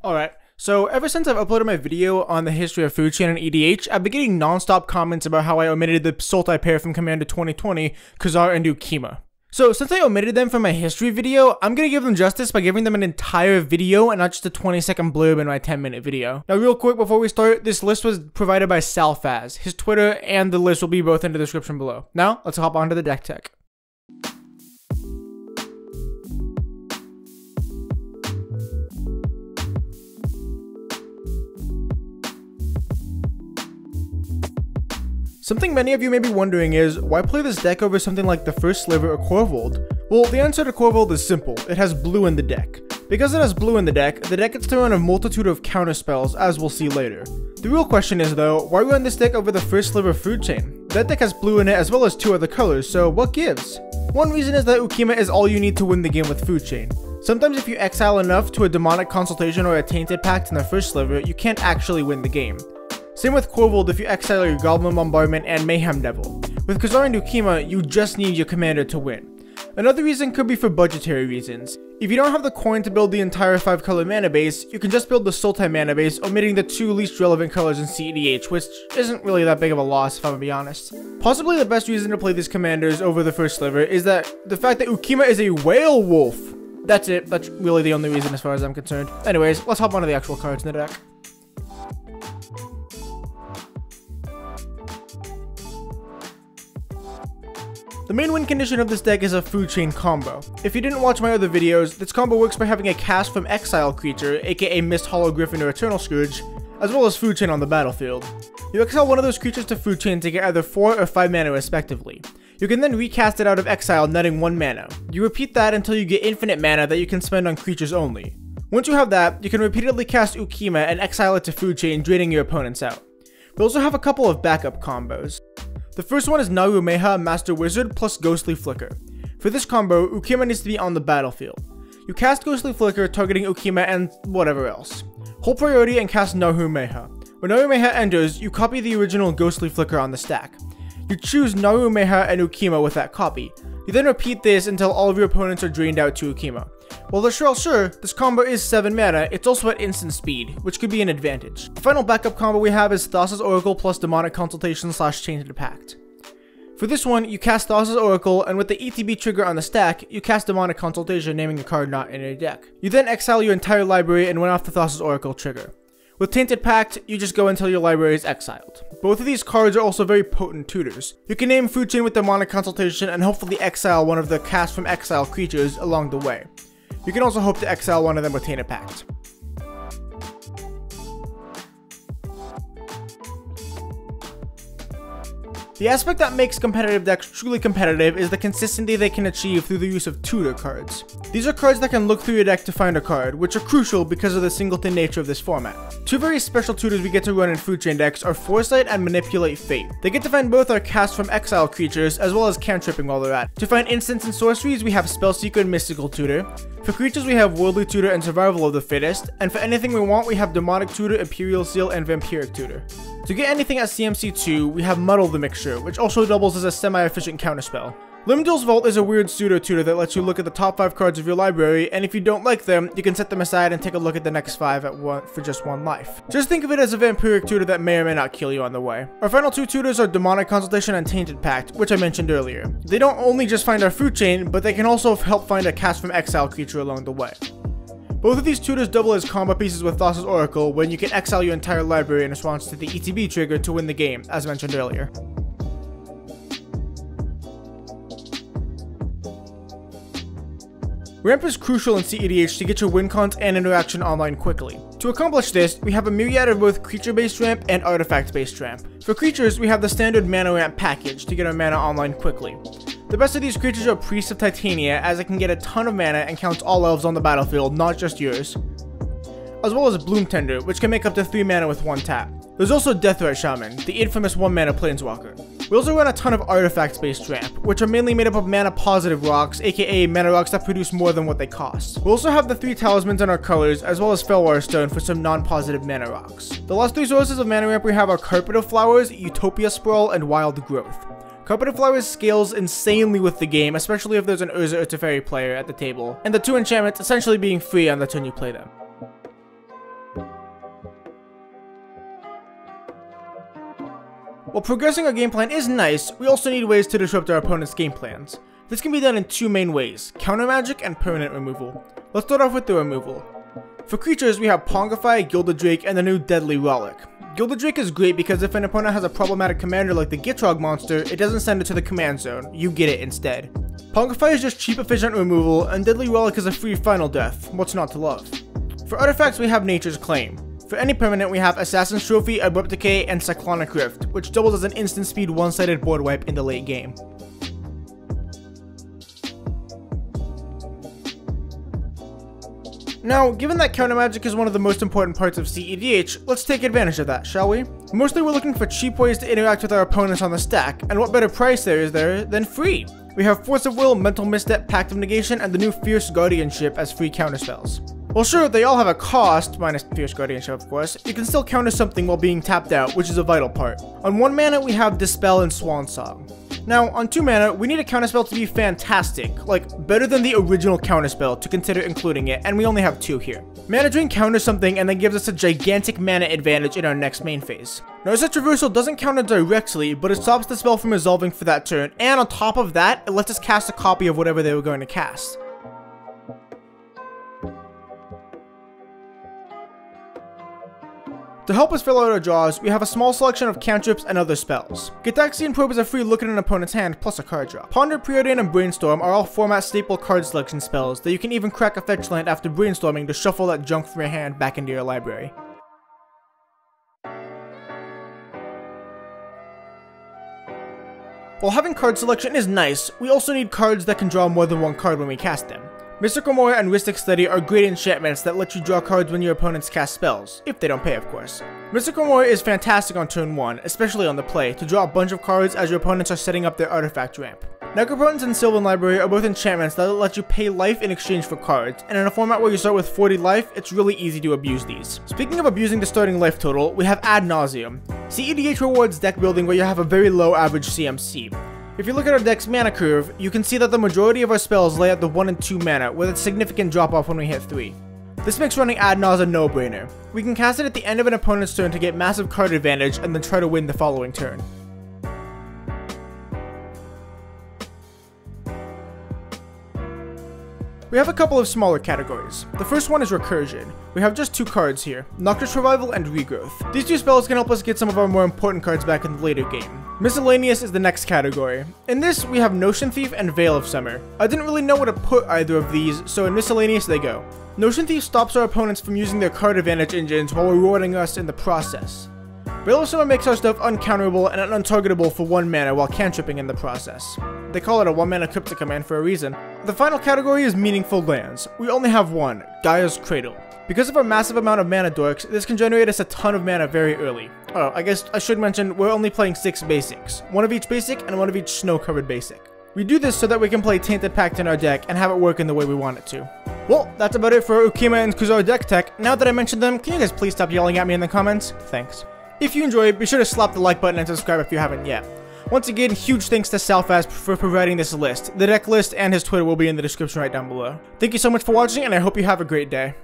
Alright, so ever since I've uploaded my video on the history of food chain and EDH, I've been getting non-stop comments about how I omitted the Sultai pair from Commander 2020, Cazur and Ukkima. So since I omitted them from my history video, I'm gonna give them justice by giving them an entire video and not just a 20-second blurb in my 10-minute video. Now real quick before we start, this list was provided by Salfaz. His Twitter and the list will be both in the description below. Now, let's hop onto the deck tech. Something many of you may be wondering is, why play this deck over something like the First Sliver or Korvold? Well, the answer to Korvold is simple, it has blue in the deck. Because it has blue in the deck gets to run a multitude of counterspells, as we'll see later. The real question is though, why run this deck over the First Sliver food chain? That deck has blue in it as well as 2 other colors, so what gives? One reason is that Ukkima is all you need to win the game with food chain. Sometimes if you exile enough to a Demonic Consultation or a Tainted Pact in the First Sliver, you can't actually win the game. Same with Korvold if you exile your Goblin Bombardment and Mayhem Devil. With Cazur and Ukkima, you just need your commander to win. Another reason could be for budgetary reasons. If you don't have the coin to build the entire 5-color mana base, you can just build the Sultai mana base, omitting the 2 least relevant colors in cEDH, which isn't really that big of a loss if I'm gonna be honest. Possibly the best reason to play these commanders over the First Sliver is that the fact that Ukkima is a whale wolf. That's it, that's really the only reason as far as I'm concerned. Anyways, let's hop onto the actual cards in the deck. The main win condition of this deck is a food chain combo. If you didn't watch my other videos, this combo works by having a cast from exile creature, aka Mist Hollow Griffin or Eternal Scourge, as well as food chain on the battlefield. You exile one of those creatures to food chain to get either 4 or 5 mana respectively. You can then recast it out of exile, netting 1 mana. You repeat that until you get infinite mana that you can spend on creatures only. Once you have that, you can repeatedly cast Ukkima and exile it to food chain, draining your opponents out. We also have a couple of backup combos. The first one is Narumeha, Master Wizard, plus Ghostly Flicker. For this combo, Ukkima needs to be on the battlefield. You cast Ghostly Flicker, targeting Ukkima and whatever else. Hold priority and cast Narumeha. When Narumeha enters, you copy the original Ghostly Flicker on the stack. You choose Narumeha and Ukkima with that copy. You then repeat this until all of your opponents are drained out to Ukkima. While the sure, this combo is 7 mana, it's also at instant speed, which could be an advantage. The final backup combo we have is Thassa's Oracle plus Demonic Consultation / Tainted Pact. For this one, you cast Thassa's Oracle, and with the ETB trigger on the stack, you cast Demonic Consultation, naming a card not in your deck. You then exile your entire library and win off the Thassa's Oracle trigger. With Tainted Pact, you just go until your library is exiled. Both of these cards are also very potent tutors. You can name food chain with Demonic Consultation and hopefully exile one of the cast from exile creatures along the way. You can also hope to exile one of them with Tainted Pact. The aspect that makes competitive decks truly competitive is the consistency they can achieve through the use of tutor cards. These are cards that can look through your deck to find a card, which are crucial because of the singleton nature of this format. 2 very special tutors we get to run in food chain decks are Foresight and Manipulate Fate. They get to find both our cast from exile creatures as well as cantripping while they're at. To find instants and sorceries, we have Spellseeker and Mystical Tutor. For creatures, we have Worldly Tutor and Survival of the Fittest, and for anything we want, we have Demonic Tutor, Imperial Seal, and Vampiric Tutor. To get anything at CMC2, we have Muddle the Mixture, which also doubles as a semi-efficient counterspell. Limdale's Vault is a weird pseudo-tutor that lets you look at the top 5 cards of your library, and if you don't like them, you can set them aside and take a look at the next 5 for just 1 life. Just think of it as a Vampiric Tutor that may or may not kill you on the way. Our final 2 tutors are Demonic Consultation and Tainted Pact, which I mentioned earlier. They don't only just find our food chain, but they can also help find a cast from exile creature along the way. Both of these tutors double as combo pieces with Thassa's Oracle when you can exile your entire library in response to the ETB trigger to win the game, as mentioned earlier. Ramp is crucial in cEDH to get your win cons and interaction online quickly. To accomplish this, we have a myriad of both creature-based ramp and artifact-based ramp. For creatures, we have the standard mana ramp package to get our mana online quickly. The best of these creatures are Priest of Titania, as it can get a ton of mana and counts all elves on the battlefield, not just yours. As well as Bloom Tender, which can make up to 3 mana with 1 tap. There's also Deathrite Shaman, the infamous 1 mana planeswalker. We also run a ton of artifact-based ramp, which are mainly made up of mana-positive rocks, aka mana rocks that produce more than what they cost. We also have the 3 talismans in our colors, as well as Felwar Stone for some non-positive mana rocks. The last 3 sources of mana ramp we have are Carpet of Flowers, Utopia Sprawl, and Wild Growth. Carpet of Flowers scales insanely with the game, especially if there's an Urza or Teferi player at the table, and the 2 enchantments essentially being free on the turn you play them. While progressing our game plan is nice, we also need ways to disrupt our opponent's game plans. This can be done in two main ways, counter magic and permanent removal. Let's start off with the removal. For creatures, we have Pongify, Gilded Drake, and the new Deadly Relic. Gilded Drake is great because if an opponent has a problematic commander like the Gitrog monster, it doesn't send it to the command zone, you get it instead. Pongify is just cheap efficient removal, and Deadly Relic is a free final death, what's not to love? For artifacts, we have Nature's Claim. For any permanent, we have Assassin's Trophy, Abrupt Decay, and Cyclonic Rift, which doubles as an instant speed one-sided board wipe in the late game. Now, given that counter magic is one of the most important parts of cEDH, let's take advantage of that, shall we? Mostly we're looking for cheap ways to interact with our opponents on the stack, and what better price there is there than free? We have Force of Will, Mental Misstep, Pact of Negation, and the new Fierce Guardianship as free counterspells. Well sure, they all have a cost, minus Fierce Guardianship of course, you can still counter something while being tapped out, which is a vital part. On 1 mana we have Dispel and Swan Song. Now, on 2 mana, we need a counterspell to be fantastic, like better than the original counterspell to consider including it, and we only have 2 here. Mana Drain counters something and then gives us a gigantic mana advantage in our next main phase. Now, such reversal doesn't counter directly, but it stops the spell from resolving for that turn, and on top of that, it lets us cast a copy of whatever they were going to cast. To help us fill out our draws, we have a small selection of cantrips and other spells. Gitaxian Probe is a free look at an opponent's hand plus a card draw. Ponder, Preordain, and Brainstorm are all format staple card selection spells that you can even crack a fetch land after brainstorming to shuffle that junk from your hand back into your library. While having card selection is nice, we also need cards that can draw more than one card when we cast them. Mystic Remora and Rhystic Study are great enchantments that let you draw cards when your opponents cast spells, if they don't pay of course. Mystic Remora is fantastic on turn 1, especially on the play, to draw a bunch of cards as your opponents are setting up their artifact ramp. Necropotence and Sylvan Library are both enchantments that let you pay life in exchange for cards, and in a format where you start with 40 life, it's really easy to abuse these. Speaking of abusing the starting life total, we have Ad Nauseam. cEDH rewards deck building where you have a very low average CMC. If you look at our deck's mana curve, you can see that the majority of our spells lay at the 1 and 2 mana, with a significant drop off when we hit 3. This makes running Ad Naus a no-brainer. We can cast it at the end of an opponent's turn to get massive card advantage and then try to win the following turn. We have a couple of smaller categories. The first one is Recursion. We have just 2 cards here, Noctis Revival and Regrowth. These 2 spells can help us get some of our more important cards back in the later game. Miscellaneous is the next category. In this, we have Notion Thief and Veil of Summer. I didn't really know where to put either of these, so in Miscellaneous they go. Notion Thief stops our opponents from using their card advantage engines while rewarding us in the process. Veil of Summer makes our stuff uncounterable and untargetable for 1 mana while cantripping in the process. They call it a 1 mana cryptic command for a reason. The final category is Meaningful Lands. We only have 1, Gaia's Cradle. Because of our massive amount of mana dorks, this can generate us a ton of mana very early. Oh, I guess I should mention we're only playing 6 basics, 1 of each basic and 1 of each snow-covered basic. We do this so that we can play Tainted Pact in our deck and have it work in the way we want it to. Well, that's about it for Ukkima and Cazur deck tech. Now that I mentioned them, can you guys please stop yelling at me in the comments? Thanks. If you enjoyed, be sure to slap the like button and subscribe if you haven't yet. Once again, huge thanks to Salfast for providing this list. The deck list and his Twitter will be in the description right down below. Thank you so much for watching, and I hope you have a great day.